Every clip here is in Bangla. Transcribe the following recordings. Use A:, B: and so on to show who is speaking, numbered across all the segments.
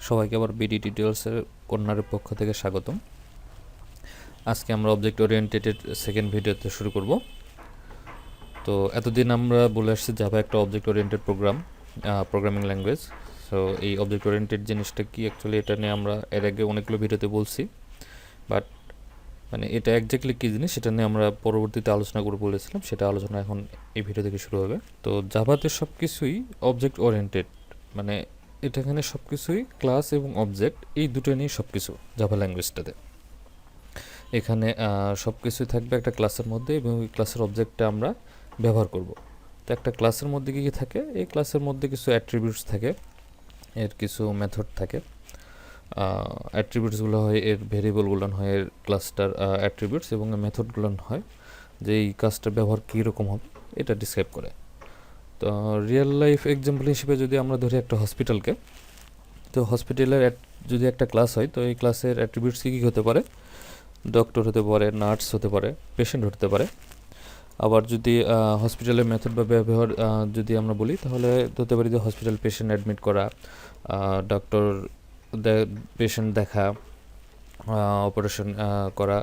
A: সবাইকে আবার বিডি ডিটেলসের কর্নারের পক্ষ থেকে স্বাগতম। আজকে আমরা অবজেক্ট ওরিয়েন্টেডের সেকেন্ড ভিডিওতে শুরু করব। তো এতদিন আমরা বলে আসছি জাভা একটা object oriented programming language. So এই অবজেক্ট ওরিয়েন্টেড জিনিসটা কি, অ্যাকচুয়ালি এটা নিয়ে আমরা এর আগে অনেকগুলো ভিডিওতে বলছি, বাট মানে এটা একজাক্টলি কী জিনিস সেটা নিয়ে আমরা পরবর্তীতে আলোচনা করে বলেছিলাম, সেটা আলোচনা এখন এই ভিডিও থেকে শুরু হবে। তো জাভাতে সব কিছুই অবজেক্ট ওরিয়েন্টেড, মানে এটা এখানে সব কিছুই ক্লাস এবং অবজেক্ট এই দুটো নিয়ে সব কিছু জাভা ল্যাঙ্গুয়েজটাতে। এখানে সব কিছুই থাকবে একটা ক্লাসের মধ্যে এবং ওই ক্লাসের অবজেক্টটা আমরা ব্যবহার করব। তো একটা ক্লাসের মধ্যে কী কী থাকে, এই ক্লাসের মধ্যে কিছু অ্যাট্রিবিউটস থাকে, এর কিছু মেথড থাকে। অ্যাট্রিবিউটসগুলো হয় এর ভেরিয়েবলগুলো হয় এর ক্লাসটার অ্যাট্রিবিউটস, এবং মেথডগুলো হয় যে এই কাজটার ব্যবহার কীরকম হবে এটা ডিসক্রাইব করে। তো রিয়েল লাইফ এক্সাম্পল হিসেবে যদি আমরা ধরি একটা হসপিটালকে, তো হসপিটালের যদি একটা ক্লাস হয়, তো এই ক্লাসের অ্যাট্রিবিউটস কী কী হতে পারে? ডক্টর হতে পারে, নার্স হতে পারে, পেশেন্ট হতে পারে। আবার যদি হসপিটালের মেথড বা ব্যবহার যদি আমরা বলি, তাহলে হতে পারে যে হসপিটাল পেশেন্ট অ্যাডমিট করা, ডক্টর পেশেন্ট দেখা, অপারেশন করা,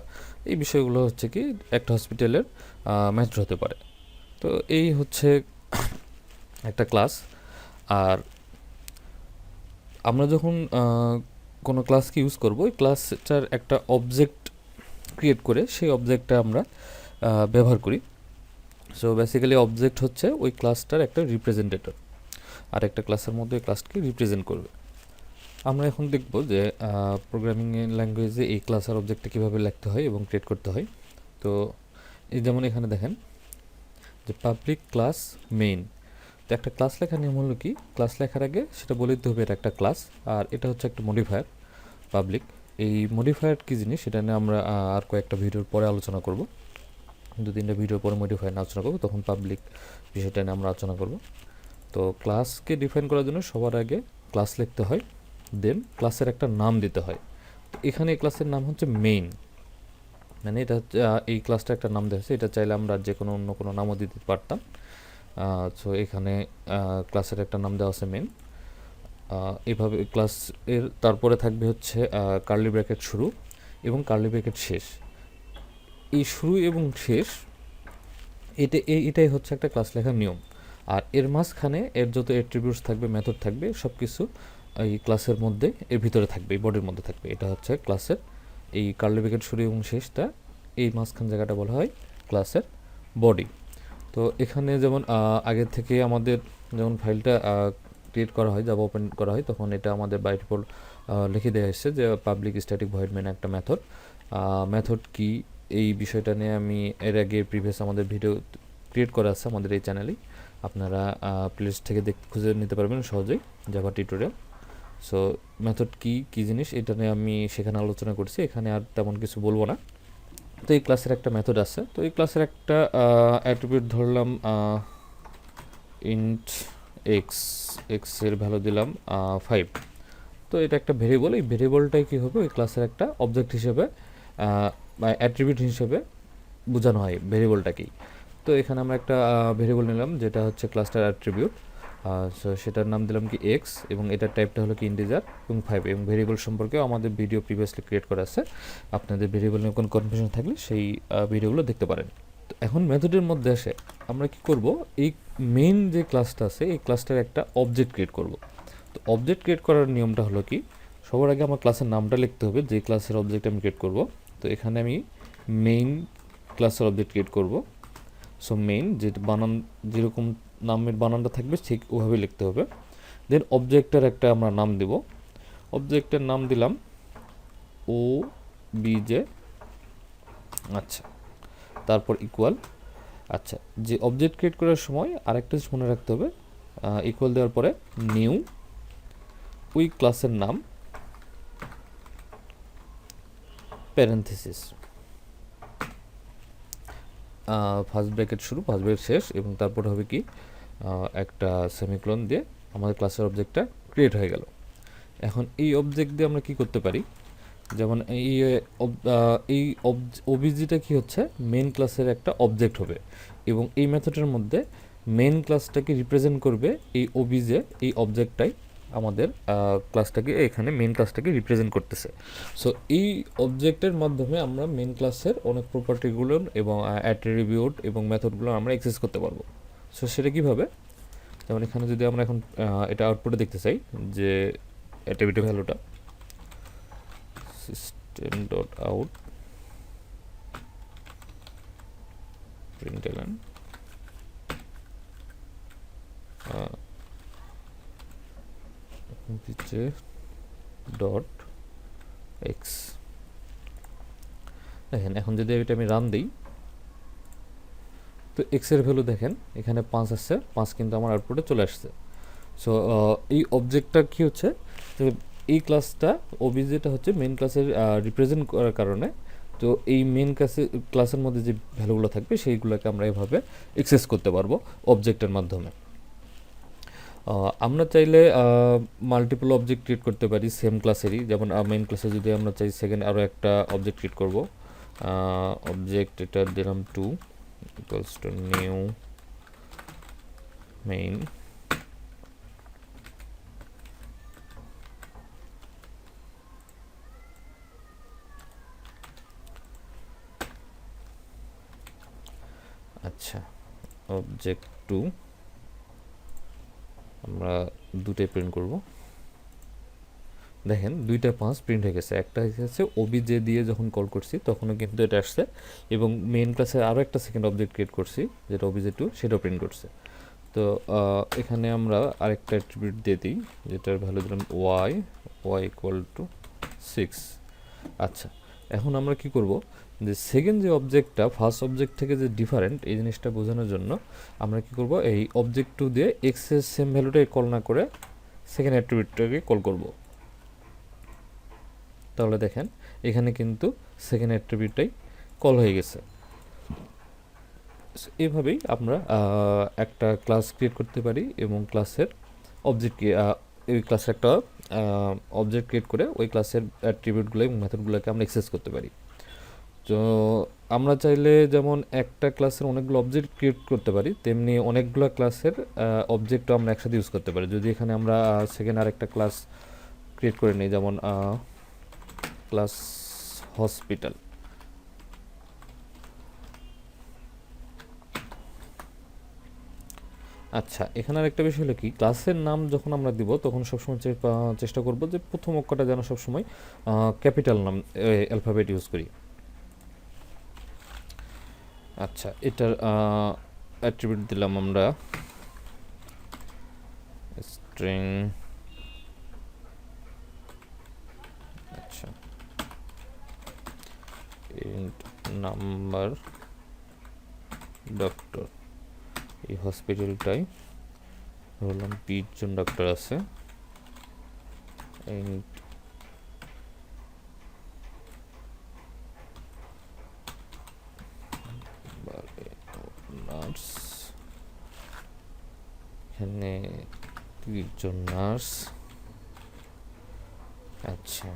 A: এই বিষয়গুলো হচ্ছে কি একটা হসপিটালের মেথড হতে পারে। তো এই হচ্ছে একটা ক্লাস। আর আমরা যখন কোনো ক্লাসকে ইউজ করব, ওই ক্লাসটার একটা অবজেক্ট ক্রিয়েট করে সেই অবজেক্টটা আমরা ব্যবহার করি। সো বেসিক্যালি অবজেক্ট হচ্ছে ওই ক্লাসটার একটা রিপ্রেজেন্টেটর, আর একটা ক্লাসের মধ্যে ওই ক্লাসকে রিপ্রেজেন্ট করবে। আমরা এখন দেখব যে প্রোগ্রামিং ল্যাঙ্গুয়েজে এই ক্লাস আর অবজেক্টটা কীভাবে লিখতে হয় এবং ক্রিয়েট করতে হয়। তো এই যেমন এখানে দেখেন যে পাবলিক ক্লাস মেইন। তো একটা ক্লাস লেখার নিয়ম হলো কি, ক্লাস লেখার আগে সেটা বলে দিতে হবে এটা একটা ক্লাস, আর এটা হচ্ছে একটা মডিফায়ার পাবলিক। এই মডিফায়ার কী জিনিস সেটা নিয়ে আমরা আর কয়েকটা ভিডিওর পরে আলোচনা করব, 2-3টা ভিডিওর পরে মডিফায়ার নিয়ে আলোচনা করব, তখন পাবলিক বিষয়টা নিয়ে আমরা আলোচনা করব। তো ক্লাসকে ডিফাইন করার জন্য সবার আগে ক্লাস লিখতে হয়, দেন ক্লাসের একটা নাম দিতে হয়। তো এখানে এই ক্লাসের নাম হচ্ছে মেইন, মানে এটা এই ক্লাসটা একটা নাম দেওয়া হয়েছে, এটা চাইলে আমরা যে কোনো অন্য কোনো নামও দিতে পারতাম। সো এখানে ক্লাসের একটা নাম দেওয়া আছে মেইন। এভাবে ক্লাস এর তারপরে থাকবে হচ্ছে কার্লি ব্র্যাকেট শুরু এবং কার্লি ব্র্যাকেট শেষ। এই শুরু এবং শেষ এটাই হচ্ছে একটা ক্লাস লেখার নিয়ম। আর এর মাঝখানে এর যত অ্যাট্রিবিউটস থাকবে, মেথড থাকবে, সব কিছু এই ক্লাসের মধ্যে এর ভিতরে থাকবে, এই বডির মধ্যে থাকবে। এটা হচ্ছে ক্লাসের এই কার্লি ব্র্যাকেট শুরু এবং শেষটা, এই মাঝখান জায়গাটা বলা হয় ক্লাসের বডি। তো এখানে যেমন আগের থেকে আমাদের যখন ফাইলটা ক্রিয়েট করা হয়, জাভা ওপেন করা হয়, তখন এটা আমাদের বাই ডিফল্ট লিখে দেওয়া হয়েছে যে পাবলিক স্ট্যাটিক ভয়েড মেইন একটা মেথড। মেথড কি এই বিষয়টা নিয়ে আমি এর আগে প্রিভিয়াস আমাদের ভিডিও ক্রিয়েট করা আছে আমাদের এই চ্যানেলেই, আপনারা প্লেলিস্ট থেকে খুঁজে নিতে পারবেন সহজেই, জাভা টিউটোরিয়াল। সো মেথড কি জিনিস এটা নিয়ে আমি সেখানে আলোচনা করছি, এখানে আর তেমন কিছু বলবো না। তো এই ক্লাসের একটা মেথড আছে, তো এই ক্লাসের একটা অ্যাট্রিবিউট ধরলাম ইন্ট এক্স এর ভ্যালু দিলাম 5। তো এটা একটা ভেরিয়েবল, এই ভেরিয়েবলটাই কী হবে ওই ক্লাসের একটা অবজেক্ট হিসেবে বা অ্যাট্রিবিউট হিসেবে বোঝানো হয় ভেরিয়েবলটাকেই। তো এখানে আমরা একটা ভেরিয়েবল নিলাম যেটা হচ্ছে ক্লাসটার অ্যাট্রিবিউট। সো সেটার নাম দিলাম কি এক্স, এবং এটার টাইপটা হলো কি ইন্টিজার এবং 5। এবং ভেরিয়েবল সম্পর্কেও আমাদের ভিডিও প্রিভিয়াসলি ক্রিয়েট করা আছে, আপনাদের ভেরিয়েবল নিয়ে কোনো কনফিউশন থাকলে সেই ভিডিওগুলো দেখতে পারেন। তো এখন মেথডের মধ্যে এসে আমরা কি করব, এই মেইন যে ক্লাসটা আছে এই ক্লাসটার একটা অবজেক্ট ক্রিয়েট করব। তো অবজেক্ট ক্রিয়েট করার নিয়মটা হলো কি, সবার আগে আমার ক্লাসের নামটা লিখতে হবে, যে ক্লাসের অবজেক্ট আমি ক্রিয়েট করব। তো এখানে আমি মেইন ক্লাসের অবজেক্ট ক্রিয়েট করব। সো মেইন যে বানান যেরকম নামের বানানটা থাকবে ঠিক ওভাবে লিখতে হবে। দেন অবজেক্টের একটা আমরা নাম দেব, অবজেক্টের নাম দিলাম ও বিজে। আচ্ছা, তারপর ইকুয়াল। আচ্ছা, যে অবজেক্ট ক্রিয়েট করার সময় আরেকটা জিনিস মনে রাখতে হবে, ইকুয়াল দেওয়ার পরে নিউ ওই ক্লাসের নাম প্যারেন্থেসিস, ফার্স্ট ব্র্যাকেট শুরু ফার্স্ট ব্র্যাকেট শেষ, এবং তারপর হবে কি একটা সেমিকোলন দিয়ে আমাদের ক্লাসের অবজেক্টটা ক্রিয়েট হয়ে গেল। এখন এই অবজেক্ট দিয়ে আমরা কি করতে পারি, যেমন এই ওবিজিটা কি হচ্ছে মেন ক্লাসের একটা অবজেক্ট হবে, এবং এই মেথডের মধ্যে মেন ক্লাসটাকে রিপ্রেজেন্ট করবে এই ওবিজে এই অবজেক্টটাই আমাদের ক্লাসটাকে এখানে মেন ক্লাসটাকে রিপ্রেজেন্ট করতেছে। সো এই অবজেক্টের মাধ্যমে আমরা মেন ক্লাসের অনেক প্রপার্টিগুলো এবং অ্যাট্রিবিউট এবং মেথডগুলো আমরা অ্যাক্সেস করতে পারবো। সো সেটা কীভাবে, যেমন এখানে যদি আমরা এখন এটা আউটপুটে দেখতে চাই যে অ্যাট্রিবিউট ভ্যালুটা system dot out println dot x. দেখেন এখন যদি এটা আমি রান দিই তো এক্সের ভ্যালু দেখেন এখানে 5 আসছে, 5 কিন্তু আমার আউটপুটে চলে আসছে। সো এই অবজেক্টটা কি হচ্ছে, যে এই ক্লাসটা ওবিজেটা হচ্ছে মেন ক্লাসের রিপ্রেজেন্ট করার কারণে, তো এই মেন ক্লাসের মধ্যে যে ভ্যালুগুলো থাকবে সেইগুলোকে আমরা এভাবে অ্যাক্সেস করতে পারবো অবজেক্টের মাধ্যমে। আমরা চাইলে মাল্টিপল অবজেক্ট ক্রিয়েট করতে পারি সেম ক্লাসেরই, যেমন মেন ক্লাসে যদি আমরা চাই সেকেন্ড আরও একটা অবজেক্ট ক্রিয়েট করব, অবজেক্ট এটা দিলাম 2 ইকুয়ালস টু নিউ মেইন, আচ্ছা অবজেক্ট 2 আমরা দুটোই প্রিন্ট করব। দেখেন 2টা 5 প্রিন্ট হয়ে গেছে, একটা হচ্ছে ওবিজে দিয়ে যখন কল করছি তখনও কিন্তু এটা আসছে, এবং মেইন ক্লাসে আরও একটা সেকেন্ড অবজেক্ট ক্রিয়েট করছি যেটা ওবিজে 2, সেটাও প্রিন্ট করছে। তো এখানে আমরা আরেকটা অ্যাট্রিবিউট দিয়ে দিই যেটার ভ্যালু দিলাম ওয়াই ইকুয়াল টু 6। আচ্ছা এখন আমরা কি করব, যে সেকেন্ড যে অবজেক্টটা ফার্স্ট অবজেক্ট থেকে যে ডিফারেন্ট এই জিনিসটা বোঝানোর জন্য আমরা কি করব, এই অবজেক্ট 2 দিয়ে এক্সের সেম ভ্যালুটাকে কল না করে সেকেন্ড অ্যাট্রিবিউটটাকে কল করব। তাহলে দেখেন এখানে কিন্তু সেকেন্ড অ্যাট্রিবিউটটাই কল হয়ে গেছে। এভাবেই আমরা একটা ক্লাস ক্রিয়েট করতে পারি এবং ক্লাসের অবজেক্ট এই ক্লাসের একটা অবজেক্ট ক্রিয়েট করে ওই ক্লাসের অ্যাট্রিবিউটগুলো এবং মেথডগুলোকে আমরা অ্যাক্সেস করতে পারি। তো আমরা চাইলে যেমন একটা ক্লাসের অনেকগুলো অবজেক্ট ক্রিয়েট করতে পারি, তেমনি অনেকগুলো ক্লাসের অবজেক্টও আমরা একসাথে ইউজ করতে পারি। যদি এখানে আমরা সেকেন্ড আরেকটা ক্লাস ক্রিয়েট করে নিই, যেমন ক্লাস হসপিটাল, আচ্ছা এখানে আরেকটা বিষয় হলো কি, ক্লাসের নাম যখন আমরা দিব তখন সবসময় চেষ্টা করব যে প্রথম অক্ষরটা যেন সবসময় ক্যাপিটাল নাম অ্যালফাবেট ইউজ করি। আচ্ছা এটার অ্যাট্রিবিউট দিলাম আমরা স্ট্রিং, আচ্ছা ইন্ট নাম্বার ডক্টর, এই হসপিটালটাই ধরলাম 20 জন ডক্টর আছে, ইন্ট নার্স, এখানে 30 জন নার্স। আচ্ছা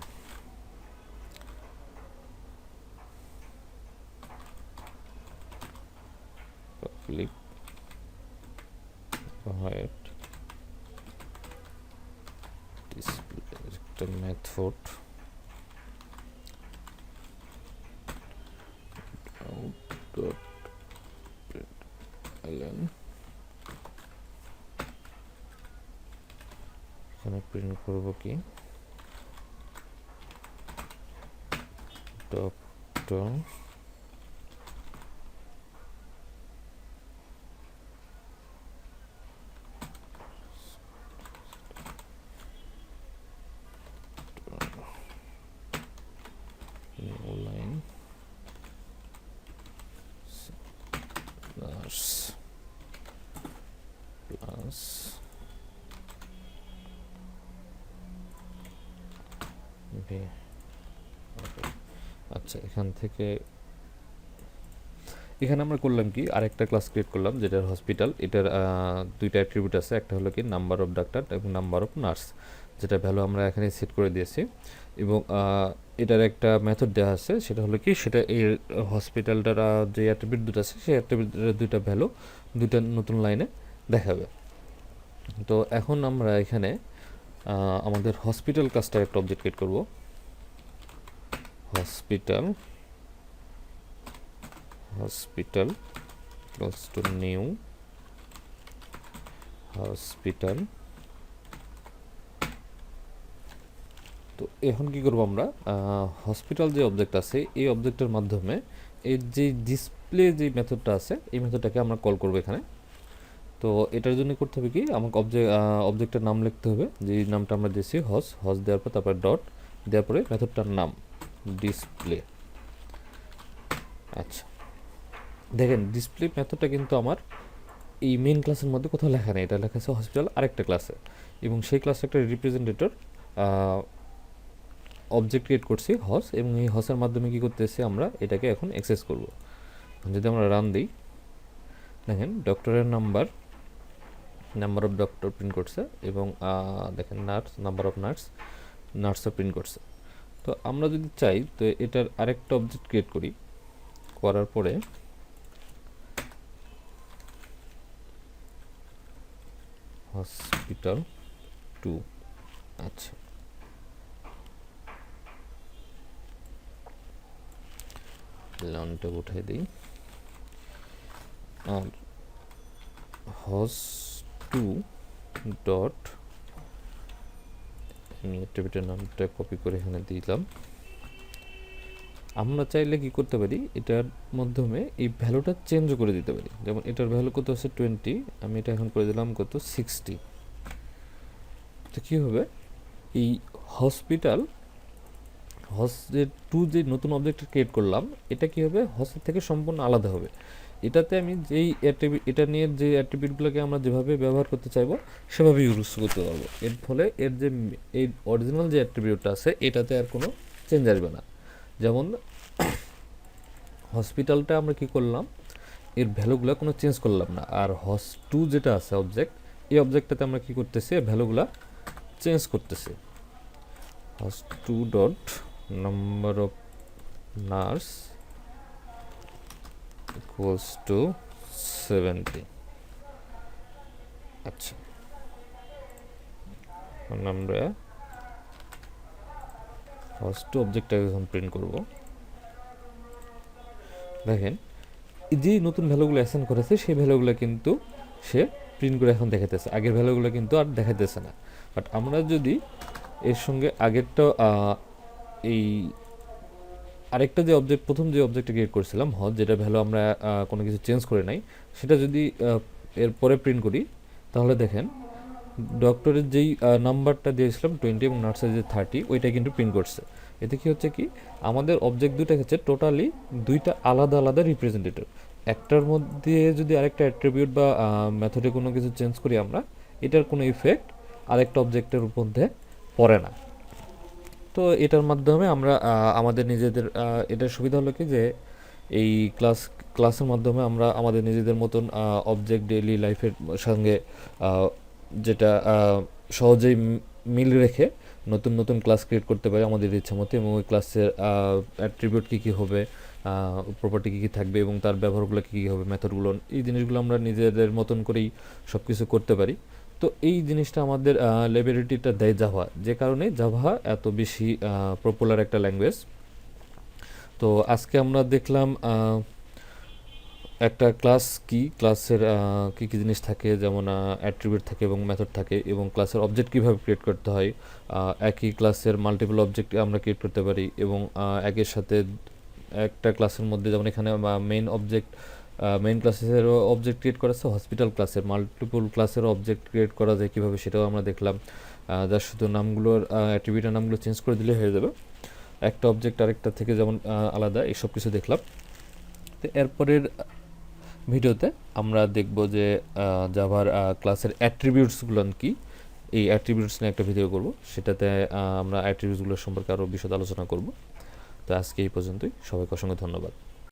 A: পাবলিক ভয়েড ডিসপ্লে একটা মেথড এখানে প্রিন্ট করব কি ডক্টর লাইন নার্স প্লাস আচ্ছা এখান থেকে এখানে আমরা করলাম কি আরেকটা ক্লাস ক্রিয়েট করলাম যেটার হসপিটাল, এটার দুইটা অ্যাট্রিবিউট আছে, একটা হলো কি নাম্বার অফ ডাক্তার এবং নাম্বার অফ নার্স, যেটা ভ্যালু আমরা এখানে সেট করে দিয়েছি, এবং এটার একটা মেথড দেওয়া আছে, সেটা হলো কি সেটা এই হসপিটালটার যে অ্যাট্রিবিউট দুটো আছে সেই অ্যাট্রিবিউটের দুইটা ভ্যালু দুইটা নতুন লাইনে দেখাবে। তো এখন আমরা এখানে আমাদের হসপিটাল ক্লাসটার একটা অবজেক্ট ক্রিয়েট করব। Hospital close two new hospital. তো এখন কি করব আমরা, হসপিটাল যে অবজেক্ট আছে এই অবজেক্টের মাধ্যমে এর যে ডিসপ্লে যে মেথডটা আছে এই মেথডটাকে আমরা কল করব এখানে। তো এটার জন্য করতে হবে কি, আমাকে অবজেক্টের নাম লিখতে হবে, যে নামটা আমরা দিয়েছি হস দেওয়ার পর তারপরে ডট দেওয়ার পরে মেথডটার নাম ডিসপ্লে। আচ্ছা দেখেন ডিসপ্লে মেথডটা কিন্তু আমার এই মেইন ক্লাসের মধ্যে কোথাও লেখা নেই, এটা লেখা আছে হসপিটাল আরেকটা ক্লাসে, এবং সেই ক্লাসে একটা রিপ্রেজেন্টেটর অবজেক্ট ক্রিয়েট করছি হস, এবং এই হসের মাধ্যমে কি করতেছি আমরা এটাকে এখন অ্যাক্সেস করব। যদি আমরা রান দিই দেখেন ডক্টরের নাম্বার অফ ডক্টর প্রিন্ট করছে, এবং দেখেন নাম্বার অফ নার্সও প্রিন্ট করছে। তো আমরা যদি চাই তো এটার আরেকটা অবজেক্ট ক্রিয়েট করি, করার পরে হসপিটাল 2। আচ্ছা লনটা উঠাই দিই, আর হস 2 ডট আমি অ্যাট্রিবিউটের নামটা কপি করে এখানে দিলাম। আমরা চাইলে কি করতে পারি, এটার মাধ্যমে এই ভ্যালুটা চেঞ্জ করে দিতে পারি। যেমন এটার ভ্যালু কত আছে 20, আমি এটা এখন করে দিলাম কত 60। তো কী হবে, এই হসপিটাল যে 2 যে নতুন অবজেক্ট ক্রিয়েট করলাম এটা কি হবে হসের থেকে সম্পূর্ণ আলাদা হবে। এটাতে আমি যেই এটা নিয়ে যে অ্যাট্রিবিউটগুলোকে আমরা যেভাবে ব্যবহার করতে চাইবো সেভাবে ইউজ করতে পারবো। এর ফলে এর যে এই অরিজিনাল যে অ্যাট্রিবিউটটা আছে এটাতে আর কোনো চেঞ্জ আসবে না। যেমন হসপিটালটা আমরা কি করলাম, এর ভ্যালুগুলো কোনো চেঞ্জ করলাম না, আর হস 2 যেটা আছে অবজেক্ট, এই অবজেক্টটাতে আমরা কি করতেছি ভ্যালুগুলো চেঞ্জ করতেছি। হস 2 dot number of nurse equals to 70। আচ্ছা আমরা হস 2 অবজেক্টটাকে এখন প্রিন্ট করব। দেখেন যে নতুন ভ্যালুগুলো অ্যাসাইন করেছে সেই ভ্যালুগুলো কিন্তু সে প্রিন্ট করে এখন দেখাতেছে, আগের ভ্যালুগুলো কিন্তু আর দেখাতেছে না। বাট আমরা যদি এর সঙ্গে আগেরটা এই আরেকটা যে অবজেক্ট প্রথম যে অবজেক্টটা ক্রিয়েট করছিলাম যেটা ভ্যালু আমরা কোনো কিছু চেঞ্জ করে নাই সেটা যদি এরপরে প্রিন্ট করি, তাহলে দেখেন ডক্টরের যেই নাম্বারটা দিয়েছিলাম 20 এবং নার্সের যে 30 ওইটা কিন্তু প্রিন্ট করছে। এতে কি হচ্ছে কি, আমাদের অবজেক্ট দুইটা হচ্ছে টোটালি দুইটা আলাদা আলাদা রিপ্রেজেন্টেটিভ। একটার মধ্যে যদি আরেকটা অ্যাট্রিবিউট বা মেথডে কোনো কিছু চেঞ্জ করি আমরা, এটার কোনো ইফেক্ট আরেকটা অবজেক্টের মধ্যে পড়ে না। তো এটার মাধ্যমে আমরা আমাদের নিজেদের এটার সুবিধা হলো কি যে এই ক্লাসের মাধ্যমে আমরা আমাদের নিজেদের মতন অবজেক্ট ডেইলি লাইফের সঙ্গে যেটা সহজেই মিল রেখে নতুন নতুন ক্লাস ক্রিয়েট করতে পারি আমাদের ইচ্ছা মতো, এবং ওই ক্লাসের অ্যাট্রিবিউট কী কী হবে, প্রপার্টি কী কী থাকবে এবং তার ব্যবহারগুলো কী কী হবে, মেথডগুলো, এই জিনিসগুলো আমরা নিজেদের মতন করেই সব কিছু করতে পারি। তো এই জিনিসটা আমাদের লেবিলিটিটা দেয় জাভা, যে কারণে জাভা এত বেশি পপুলার একটা ল্যাঙ্গুয়েজ। তো আজকে আমরা দেখলাম একটা ক্লাসের কী কী জিনিস থাকে, যেমন অ্যাট্রিবিউট থাকে এবং মেথড থাকে, এবং ক্লাসের অবজেক্ট কীভাবে ক্রিয়েট করতে হয়, একই ক্লাসের মাল্টিপল অবজেক্ট আমরা ক্রিয়েট করতে পারি, এবং একের সাথে একটা ক্লাসের মধ্যে যেমন এখানে মেইন ক্লাসেরও অবজেক্ট ক্রিয়েট করা আছে, হসপিটাল ক্লাসের মাল্টিপল ক্লাসেরও অবজেক্ট ক্রিয়েট করা যায় কীভাবে সেটাও আমরা দেখলাম। যার শুধু নামগুলোর অ্যাট্রিবিউটের নামগুলো চেঞ্জ করে দিলে হয়ে যাবে, একটা অবজেক্ট আরেকটা থেকে যেমন আলাদা, এইসব কিছু দেখলাম। তো এরপরের ভিডিওতে আমরা দেখব যে জাভার ক্লাসের অ্যাট্রিবিউটসগুলো কি, এই অ্যাট্রিবিউটস নিয়ে একটা ভিডিও করব, সেটাতে আমরা অ্যাট্রিবিউটসগুলো সম্পর্কে আরও বিশদ আলোচনা করব। তো আজকে এই পর্যন্তই, সবাইকে অসংখ্য ধন্যবাদ।